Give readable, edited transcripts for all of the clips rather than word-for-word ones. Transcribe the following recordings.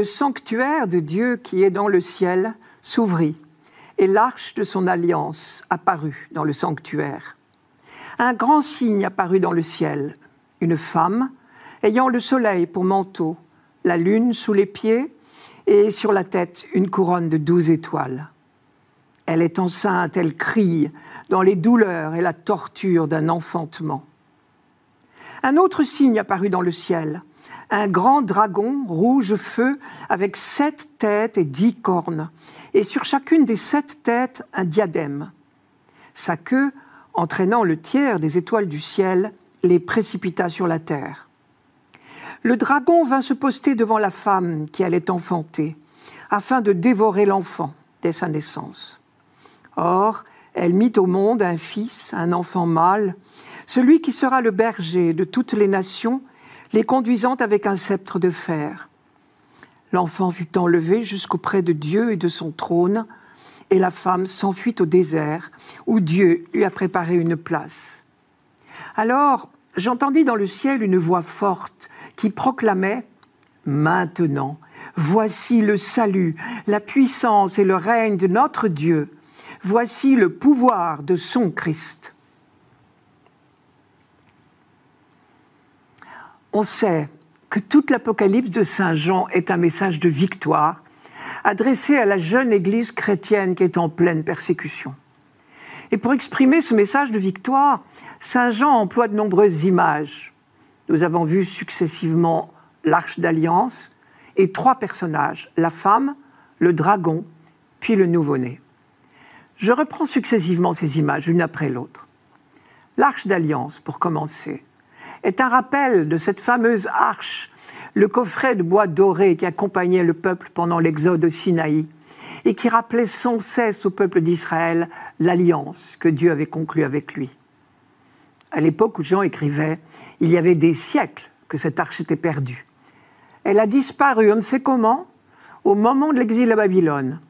le sanctuaire de Dieu qui est dans le ciel s'ouvrit, et l'arche de son alliance apparut dans le sanctuaire. Un grand signe apparut dans le ciel, une femme ayant le soleil pour manteau, la lune sous les pieds et sur la tête une couronne de 12 étoiles. Elle est enceinte, elle crie dans les douleurs et la torture d'un enfantement. Un autre signe apparut dans le ciel, un grand dragon rouge feu avec 7 têtes et 10 cornes, et sur chacune des 7 têtes un diadème. Sa queue, entraînant le tiers des étoiles du ciel, les précipita sur la terre. Le dragon vint se poster devant la femme qui allait enfanter, afin de dévorer l'enfant dès sa naissance. Or, elle mit au monde un fils, un enfant mâle, celui qui sera le berger de toutes les nations, les conduisant avec un sceptre de fer. L'enfant fut enlevé jusqu'auprès de Dieu et de son trône, et la femme s'enfuit au désert, où Dieu lui a préparé une place. Alors, j'entendis dans le ciel une voix forte qui proclamait « Maintenant, voici le salut, la puissance et le règne de notre Dieu. Voici le pouvoir de son Christ. » On sait que toute l'Apocalypse de Saint Jean est un message de victoire adressé à la jeune Église chrétienne qui est en pleine persécution. Et pour exprimer ce message de victoire, Saint Jean emploie de nombreuses images. Nous avons vu successivement l'Arche d'Alliance et 3 personnages, la femme, le dragon, puis le nouveau-né. Je reprends successivement ces images, l'une après l'autre. L'Arche d'Alliance, pour commencer, est un rappel de cette fameuse arche, le coffret de bois doré qui accompagnait le peuple pendant l'exode au Sinaï et qui rappelait sans cesse au peuple d'Israël l'alliance que Dieu avait conclue avec lui. À l'époque où Jean écrivait, il y avait des siècles que cette arche était perdue. Elle a disparu, on ne sait comment, au moment de l'exil à Babylone.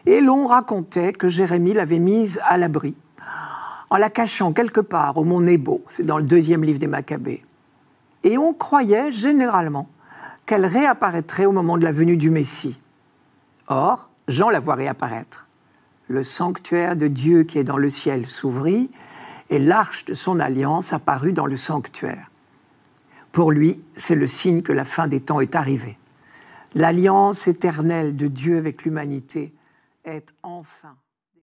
Et l'on racontait que Jérémie l'avait mise à l'abri, en la cachant quelque part au mont Nébo, c'est dans le 2e livre des Maccabées. Et on croyait généralement qu'elle réapparaîtrait au moment de la venue du Messie. Or, Jean la voit réapparaître. Le sanctuaire de Dieu qui est dans le ciel s'ouvrit et l'arche de son alliance apparut dans le sanctuaire. Pour lui, c'est le signe que la fin des temps est arrivée. L'alliance éternelle de Dieu avec l'humanité est enfin